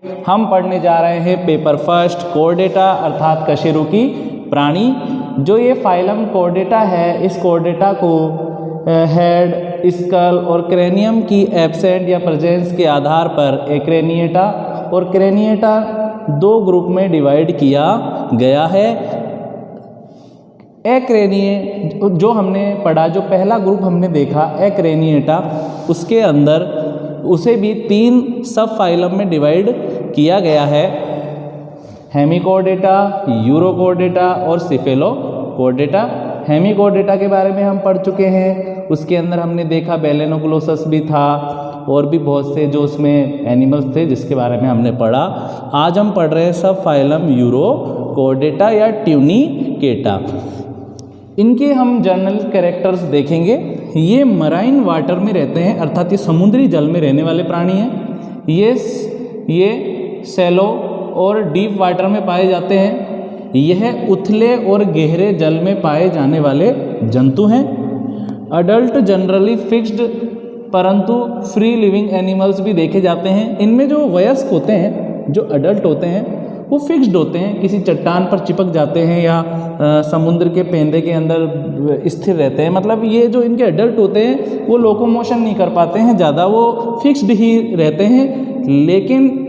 हम पढ़ने जा रहे हैं पेपर फर्स्ट कोर्डेटा अर्थात कशेरुकी प्राणी। जो ये फाइलम कोर्डेटा है, इस कोर्डेटा को हेड, स्कल और क्रेनियम की एब्सेंट या प्रेजेंस के आधार पर एक्रेनिएटा और क्रेनिएटा दो ग्रुप में डिवाइड किया गया है। एक्रेनिए जो हमने पढ़ा, जो पहला ग्रुप हमने देखा एक्रेनिएटा, उसके अंदर उसे भी 3 सब फाइलम में डिवाइड किया गया है, हेमिकोर्डेटा, यूरोकोर्डेटा और सिफेलोकोर्डेटा। हेमिकोर्डेटा के बारे में हम पढ़ चुके हैं, उसके अंदर हमने देखा बेलेनोग्लोसस भी था और भी बहुत से जो उसमें एनिमल्स थे जिसके बारे में हमने पढ़ा। आज हम पढ़ रहे हैं सब फाइलम यूरोकोर्डेटा या ट्यूनिकेटा। इनके हम जनरल कैरेक्टर्स देखेंगे। ये मराइन वाटर में रहते हैं अर्थात ये समुद्री जल में रहने वाले प्राणी हैं। ये सैलो और डीप वाटर में पाए जाते हैं। यह उथले और गहरे जल में पाए जाने वाले जंतु हैं। अडल्ट जनरली फिक्स्ड परंतु फ्री लिविंग एनिमल्स भी देखे जाते हैं। इनमें जो वयस्क होते हैं, जो अडल्ट होते हैं, वो फिक्स्ड होते हैं, किसी चट्टान पर चिपक जाते हैं या समुद्र के पेंदे के अंदर स्थिर रहते हैं। मतलब ये जो इनके एडल्ट होते हैं वो लोकोमोशन नहीं कर पाते हैं ज़्यादा, वो फिक्स्ड ही रहते हैं। लेकिन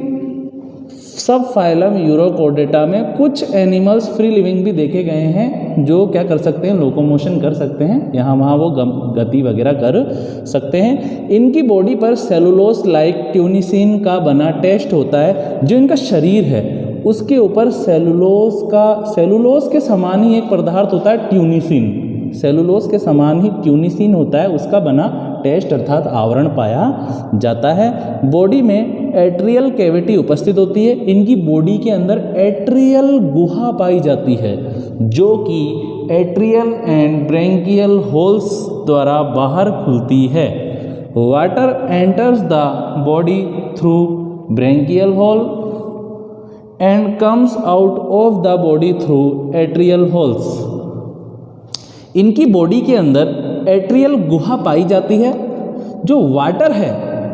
सब फाइलम यूरोकोर्डेटा में कुछ एनिमल्स फ्री लिविंग भी देखे गए हैं जो क्या कर सकते हैं, लोकोमोशन कर सकते हैं, यहाँ वहाँ वो गति वगैरह कर सकते हैं। इनकी बॉडी पर सेलुलोस लाइक ट्यूनिसिन का बना टेस्ट होता है। जो इनका शरीर है उसके ऊपर सेलुलोस के समान ही एक पदार्थ होता है ट्यूनिसिन, सेलुलोस के समान ही ट्यूनिसिन होता है, उसका बना टेस्ट अर्थात आवरण पाया जाता है। बॉडी में एट्रियल कैविटी उपस्थित होती है। इनकी बॉडी के अंदर एट्रियल गुहा पाई जाती है जो कि एट्रियल एंड ब्रैंकियल होल्स द्वारा बाहर खुलती है। Water enters the body through branchial hole and comes out of the body through atrial holes. इनकी बॉडी के अंदर एट्रियल गुहा पाई जाती है। जो वाटर है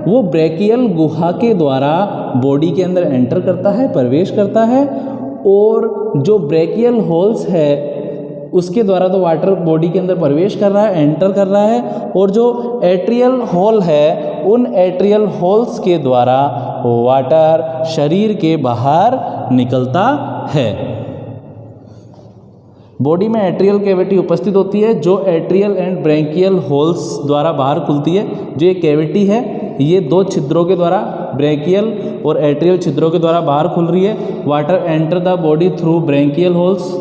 वो ब्रैकियल गुहा के द्वारा बॉडी के अंदर एंटर करता है, प्रवेश करता है, और जो ब्रैकियल होल्स है उसके द्वारा तो वाटर बॉडी के अंदर प्रवेश कर रहा है, एंटर कर रहा है, और जो एट्रियल होल है उन एट्रियल होल्स के द्वारा वाटर शरीर के बाहर निकलता है। बॉडी में एट्रियल कैविटी उपस्थित होती है जो एट्रियल एंड ब्रैंकियल होल्स द्वारा बाहर खुलती है। जो ये कैविटी है ये 2 छिद्रों के द्वारा, ब्रैंकियल और एट्रियल छिद्रों के द्वारा बाहर खुल रही है। Water enter the body through branchial holes,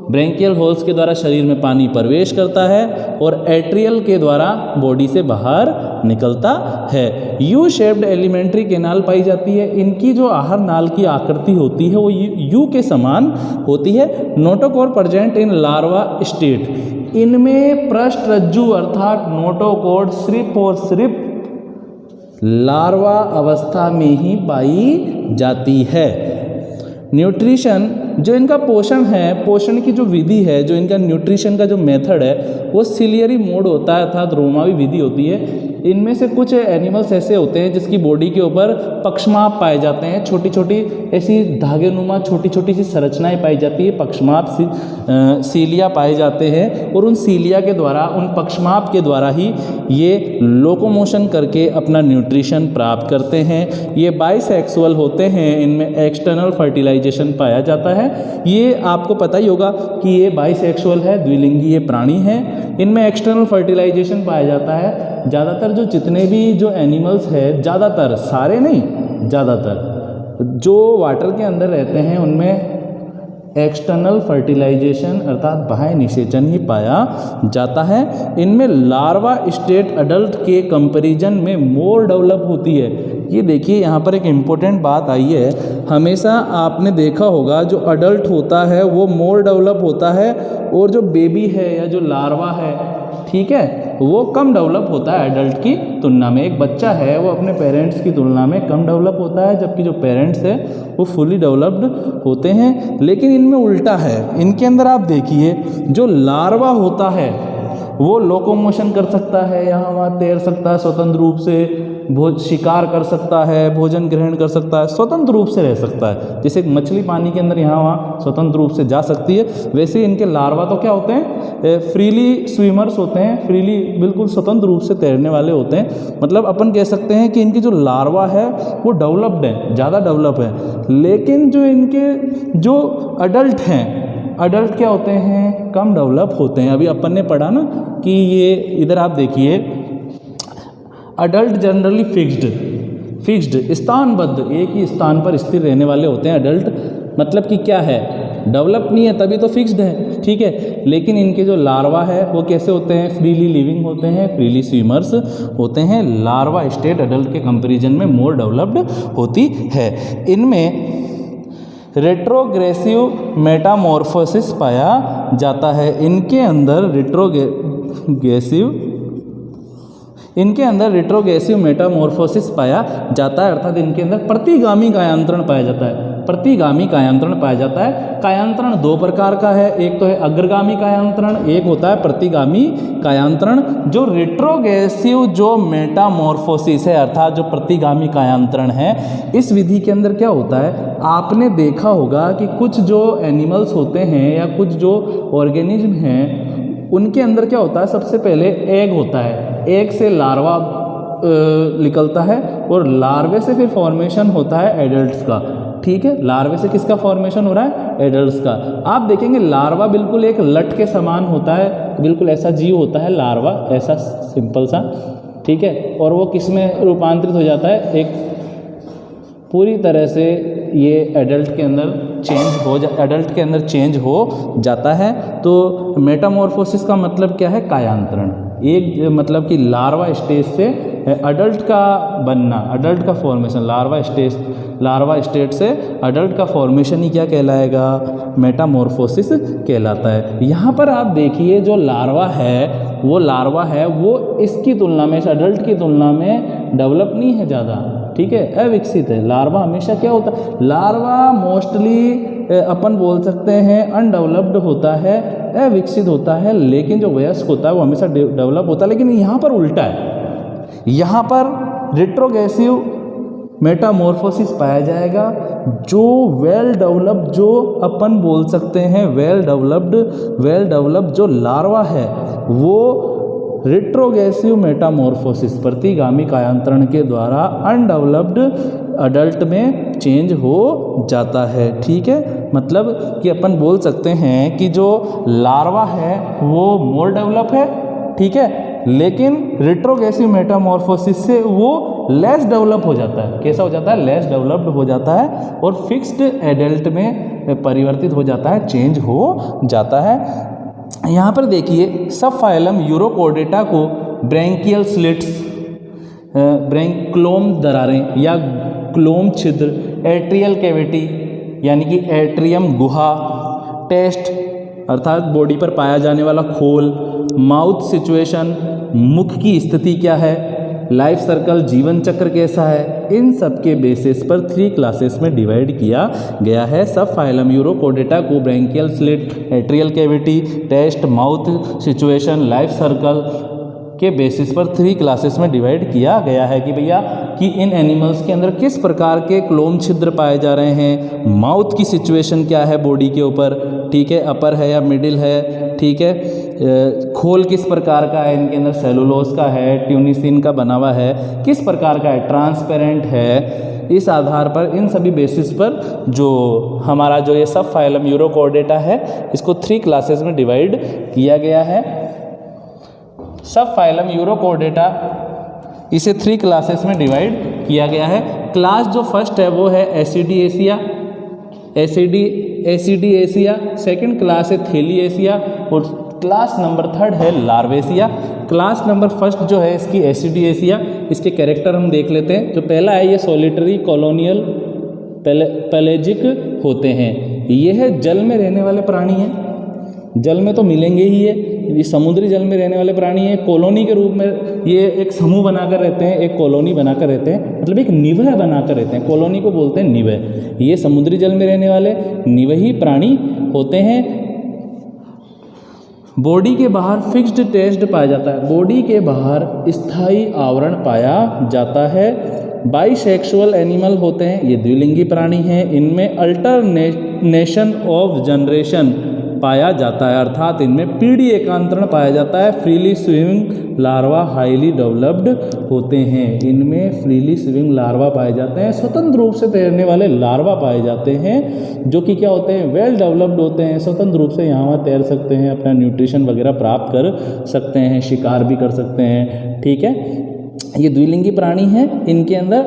branchial holes के द्वारा शरीर में पानी प्रवेश करता है और एट्रियल के द्वारा बॉडी से बाहर निकलता है। यू शेप्ड एलिमेंट्री कैनाल पाई जाती है। इनकी जो आहार नाल की आकृति होती है वो यू के समान होती है। नोटोकोर प्रेजेंट इन लार्वा स्टेट। इनमें पृष्ठरज्जु अर्थात नोटोकोर सिर्फ और सिर्फ लार्वा अवस्था में ही पाई जाती है। न्यूट्रिशन, जो इनका पोषण है, पोषण की जो विधि है, जो इनका न्यूट्रिशन का जो मेथड है वो सिलियरी मोड होता है अर्थात रोमावी विधि होती है। इनमें से कुछ एनिमल्स ऐसे होते हैं जिसकी बॉडी के ऊपर पक्षमाप पाए जाते हैं। छोटी छोटी ऐसी धागेनुमा छोटी छोटी सी संरचनाएं पाई जाती है, पक्षमाप सीलिया पाए जाते हैं, और उन सीलिया के द्वारा, उन पक्षमाप के द्वारा ही ये लोकोमोशन करके अपना न्यूट्रिशन प्राप्त करते हैं। ये बाइसेक्सुअल होते हैं, इनमें एक्सटर्नल फर्टिलाइजेशन पाया जाता है। ये आपको पता ही होगा कि ये बाइसेक्सुअल है, द्विलिंगी ये प्राणी है। इनमें एक्सटर्नल फर्टिलाइजेशन पाया जाता है। ज़्यादातर जो जितने भी जो एनिमल्स है, ज़्यादातर, सारे नहीं, ज़्यादातर जो वाटर के अंदर रहते हैं उनमें एक्सटर्नल फर्टिलाइजेशन अर्थात बाह्य निषेचन ही पाया जाता है। इनमें लार्वा स्टेट अडल्ट के कंपैरिजन में मोर डेवलप होती है। ये देखिए यहाँ पर एक इम्पोर्टेंट बात आई है। हमेशा आपने देखा होगा जो अडल्ट होता है वो मोर डेवलप होता है और जो बेबी है या जो लार्वा है, ठीक है, वो कम डेवलप होता है अडल्ट की तुलना में। एक बच्चा है वो अपने पेरेंट्स की तुलना में कम डेवलप होता है, जबकि जो पेरेंट्स है वो फुली डेवलप्ड होते हैं। लेकिन इनमें उल्टा है। इनके अंदर आप देखिए जो लार्वा होता है वो लोकोमोशन कर सकता है, यहाँ वहाँ तैर सकता है स्वतंत्र रूप से, शिकार कर सकता है, भोजन ग्रहण कर सकता है, स्वतंत्र रूप से रह सकता है। जैसे एक मछली पानी के अंदर यहाँ वहाँ स्वतंत्र रूप से जा सकती है, वैसे इनके लार्वा तो क्या होते हैं, फ्रीली स्विमर्स होते हैं, फ्रीली बिल्कुल स्वतंत्र रूप से तैरने वाले होते हैं। मतलब अपन कह सकते हैं कि इनकी जो लार्वा है वो डेवलप्ड है, ज़्यादा डेवलप है। लेकिन जो इनके जो अडल्ट हैं, अडल्ट क्या होते हैं, कम डेवलप होते हैं। अभी अपन ने पढ़ा ना कि ये इधर आप देखिए, अडल्ट जनरली फिक्स्ड स्थानबद्ध, एक ही स्थान पर स्थिर रहने वाले होते हैं अडल्ट। मतलब कि क्या है, डेवलप नहीं है तभी तो फिक्स्ड है, ठीक है। लेकिन इनके जो लार्वा है वो कैसे होते हैं, फ्रीली लिविंग होते हैं, फ्रीली स्विमर्स होते हैं। लार्वा स्टेट अडल्ट के कंपैरिजन में मोर डेवलप्ड होती है। इनमें रेट्रोग्रेसिव मेटामॉर्फोसिस पाया जाता है। इनके अंदर रेट्रोग्रेसिव मेटामॉर्फोसिस पाया जाता है, अर्थात इनके अंदर प्रतिगामी कायांतरण पाया जाता है। प्रतिगामी कायांतरण पाया जाता है। कायांतरण दो प्रकार का है, एक तो है अग्रगामी कायांतरण, एक होता है प्रतिगामी कायांतरण। जो रेट्रोग्रेसिव जो मेटामॉर्फोसिस है, अर्थात जो प्रतिगामी कायांतरण है, इस विधि के अंदर क्या होता है, आपने देखा होगा कि कुछ जो एनिमल्स होते हैं या कुछ जो ऑर्गेनिज्म हैं, उनके अंदर क्या होता है, सबसे पहले एग होता है, एग से लार्वा निकलता है और लार्वे से फिर फॉर्मेशन होता है एडल्ट्स का, ठीक है। लार्वे से किसका फॉर्मेशन हो रहा है, एडल्ट्स का। आप देखेंगे लार्वा बिल्कुल एक लट के समान होता है, बिल्कुल ऐसा जीव होता है लार्वा, ऐसा सिंपल सा, ठीक है। और वो किस में रूपांतरित हो जाता है, एक पूरी तरह से ये एडल्ट के अंदर चेंज हो जाता है। तो मेटामॉर्फोसिस का मतलब क्या है, कायांतरण। एक मतलब कि लार्वा स्टेज से अडल्ट का बनना, अडल्ट का फॉर्मेशन, लार्वा स्टेट से अडल्ट का फॉर्मेशन ही क्या कहलाएगा, मेटामॉर्फोसिस कहलाता है। यहाँ पर आप देखिए जो लार्वा है वो इसकी तुलना में, इस अडल्ट की तुलना में डेवलप नहीं है ज़्यादा, ठीक है, अविकसित है। लार्वा हमेशा क्या होता है, लार्वा मोस्टली अपन बोल सकते हैं अनडेवलप्ड होता है, अविकसित होता है। लेकिन जो वयस्क होता है वो हमेशा डेवलप होता है। लेकिन यहाँ पर उल्टा है, यहाँ पर रेट्रोग्रेसिव मेटामॉर्फोसिस पाया जाएगा। जो वेल डेवलप्ड, जो अपन बोल सकते हैं वेल डेवलप्ड जो लार्वा है वो रेट्रोग्रेसिव मेटामॉर्फोसिस, प्रतिगामी कायांतरण के द्वारा अनडेवलप्ड अडल्ट में चेंज हो जाता है, ठीक है। मतलब कि अपन बोल सकते हैं कि जो लार्वा है वो मोर डेवलप है, ठीक है, लेकिन रेट्रोग्रेसिव मेटामॉर्फोसिस से वो लेस डेवलप हो जाता है। कैसा हो जाता है, लेस डेवलप्ड हो जाता है और फिक्स्ड एडल्ट में परिवर्तित हो जाता है, चेंज हो जाता है। यहाँ पर देखिए सब फाइलम यूरोकोर्डेटा को ब्रैंकियल स्लिट्स, ब्रैंक्लोम दरारें या क्लोम छिद्र, एट्रियल कैविटी यानी कि एट्रियम गुहा, टेस्ट अर्थात बॉडी पर पाया जाने वाला खोल, माउथ सिचुएशन, मुख की स्थिति क्या है, लाइफ सर्कल जीवन चक्र कैसा है, इन सब के बेसिस पर 3 क्लासेस में डिवाइड किया गया है। सब फाइलम यूरोकोर्डेटा को branchial slit, atrial cavity, test, mouth situation, life circle के बेसिस पर 3 क्लासेस में डिवाइड किया गया है कि भैया कि इन एनिमल्स के अंदर किस प्रकार के क्लोम छिद्र पाए जा रहे हैं, माउथ की सिचुएशन क्या है बॉडी के ऊपर, ठीक है, अपर है या मिडिल है, ठीक है, खोल किस प्रकार का है, इनके अंदर सेलुलोज का है, ट्यूनिसिन का बना हुआ है, किस प्रकार का है, ट्रांसपेरेंट है। इस आधार पर इन सभी बेसिस पर जो हमारा जो ये सब फाइलम यूरोकोर्डेटा है इसको 3 क्लासेस में डिवाइड किया गया है। सब फाइलम यूरोकोर्डेटा इसे 3 क्लासेस में डिवाइड किया गया है। क्लास जो फर्स्ट है वो है एसिडिएसिया, सेकंड क्लास है थेलिएसिया और क्लास नंबर 3 है लार्वेसिया। क्लास नंबर फर्स्ट जो है इसकी एसिडिएसिया, इसके कैरेक्टर हम देख लेते हैं। जो पहला है ये सोलिटरी कॉलोनियल पेलेजिक होते हैं। ये है जल में रहने वाले प्राणी हैं, जल में तो मिलेंगे ही है, ये समुद्री जल में रहने वाले प्राणी हैं। कॉलोनी के रूप में ये एक समूह बनाकर रहते हैं, एक कॉलोनी बनाकर रहते हैं, मतलब एक निवह बनाकर रहते हैं। कॉलोनी को बोलते हैं निवह। ये समुद्री जल में रहने वाले निवही प्राणी होते हैं। बॉडी के बाहर फिक्स्ड टेस्ट पाया जाता है, बॉडी के बाहर स्थायी आवरण पाया जाता है। बाइसेक्सुअल एनिमल होते हैं, ये द्विलिंगी प्राणी हैं, इनमें अल्टरनेशन ऑफ जनरेशन पाया जाता है, अर्थात इनमें पीढ़ी एकांतरण पाया जाता है। Freely swimming larva highly developed होते हैं, इनमें फ्रीली स्विमिंग लार्वा पाए जाते हैं, स्वतंत्र रूप से तैरने वाले लार्वा पाए जाते हैं, जो कि क्या होते हैं, वेल डेवलप्ड होते हैं, स्वतंत्र रूप से यहाँ वहाँ तैर सकते हैं, अपना न्यूट्रिशन वगैरह प्राप्त कर सकते हैं, शिकार भी कर सकते हैं। ठीक है, ये द्विलिंगी प्राणी हैं, इनके अंदर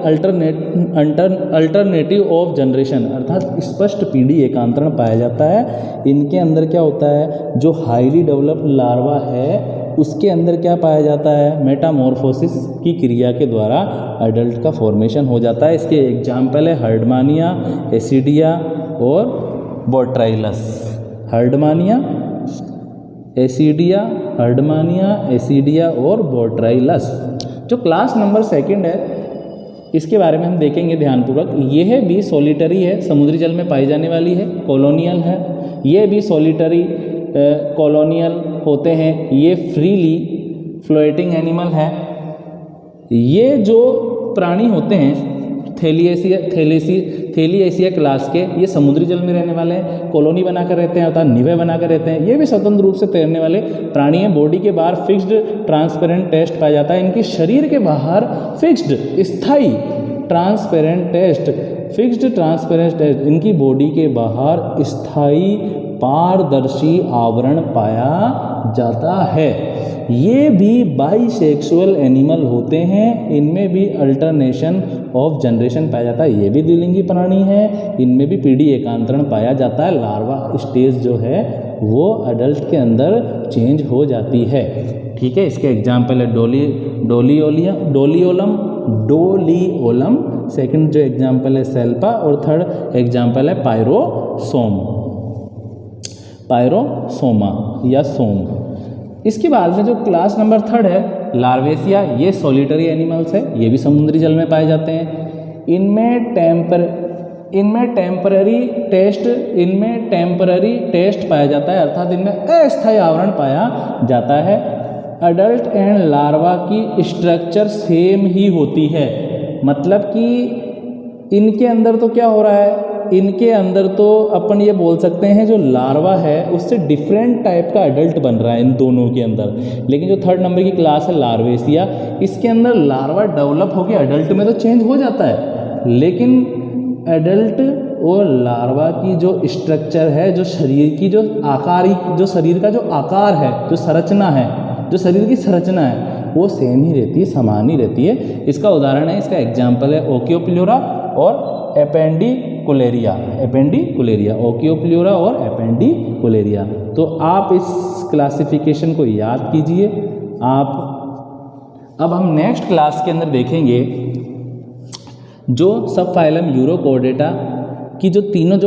अल्टरनेटिव ऑफ जनरेशन अर्थात स्पष्ट पीढ़ी एकांतरण पाया जाता है। इनके अंदर क्या होता है, जो हाईली डेवलप्ड लार्वा है उसके अंदर क्या पाया जाता है, मेटामॉर्फोसिस की क्रिया के द्वारा अडल्ट का फॉर्मेशन हो जाता है। इसके एग्जाम्पल है हर्डमानिया, एसिडिया और बोट्राइलस। हर्डमानिया, एसिडिया और बोट्राइलस। जो क्लास नंबर 2 है इसके बारे में हम देखेंगे ध्यानपूर्वक। यह भी सॉलिटरी है, समुद्री जल में पाई जाने वाली है, कॉलोनियल है। ये भी सॉलिटरी कॉलोनियल होते हैं, ये फ्रीली फ्लोटिंग एनिमल है। ये जो प्राणी होते हैं थैलिएसिया क्लास के, ये समुद्री जल में रहने वाले हैं, कॉलोनी बनाकर रहते हैं अर्थात निवे बनाकर रहते हैं। ये भी स्वतंत्र रूप से तैरने वाले प्राणी हैं। बॉडी के बाहर फिक्स्ड ट्रांसपेरेंट टेस्ट पाया जाता है, इनके शरीर के बाहर फिक्स्ड स्थायी ट्रांसपेरेंट टेस्ट, इनकी बॉडी के बाहर स्थायी पारदर्शी आवरण पाया जाता है। ये भी बाइसेक्सुअल एनिमल होते हैं, इनमें भी अल्टरनेशन ऑफ जनरेशन पाया जाता है। ये भी द्विलिंगी प्राणी है, इनमें भी पीढ़ी एकांतरण पाया जाता है। लार्वा स्टेज जो है वो अडल्ट के अंदर चेंज हो जाती है। ठीक है, इसके एग्जाम्पल है डोलियोलम, सेकंड जो एग्जाम्पल है सेल्पा, और थर्ड एग्जाम्पल है पायरोसोमा या सोम। इसके बाद में जो क्लास नंबर 3 है लार्वेसिया, ये सॉलिटरी एनिमल्स है, ये भी समुद्री जल में पाए जाते हैं। इनमें टेम्पररी टेस्ट पाया जाता है, अर्थात इनमें अस्थायी आवरण पाया जाता है। अडल्ट एंड लार्वा की स्ट्रक्चर सेम ही होती है, मतलब कि इनके अंदर तो क्या हो रहा है, इनके अंदर तो अपन ये बोल सकते हैं जो लार्वा है उससे डिफरेंट टाइप का अडल्ट बन रहा है इन दोनों के अंदर। लेकिन जो 3rd नंबर की क्लास है लार्वेसिया, इसके अंदर लार्वा डेवलप होकर अडल्ट में तो चेंज हो जाता है, लेकिन अडल्ट और लार्वा की जो स्ट्रक्चर है, जो शरीर की जो शरीर का जो आकार है, जो संरचना है, जो शरीर की संरचना है वो सेम ही रहती है, समान ही रहती है। इसका उदाहरण है, इसका एग्जाम्पल है ओकियोप्ल्यूरा और एपेंडिकुलेरिया, ओकियोप्ल्यूरा और एपेंडिकुलेरिया। तो आप इस क्लासिफिकेशन को याद कीजिए। अब हम नेक्स्ट क्लास के अंदर देखेंगे जो सब फाइलम यूरोकोर्डेटा की जो तीनों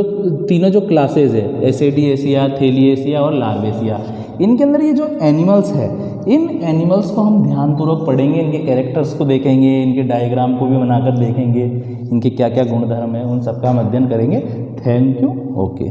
जो क्लासेज है, एसिडिएसिया, थैलिएसिया और लार्वेसिया, इनके अंदर ये जो एनिमल्स है, इन एनिमल्स को हम ध्यानपूर्वक पढ़ेंगे, इनके कैरेक्टर्स को देखेंगे, इनके डायग्राम को भी बनाकर देखेंगे, इनके क्या क्या गुणधर्म है उन सब का हम अध्ययन करेंगे। Thank you. ओके।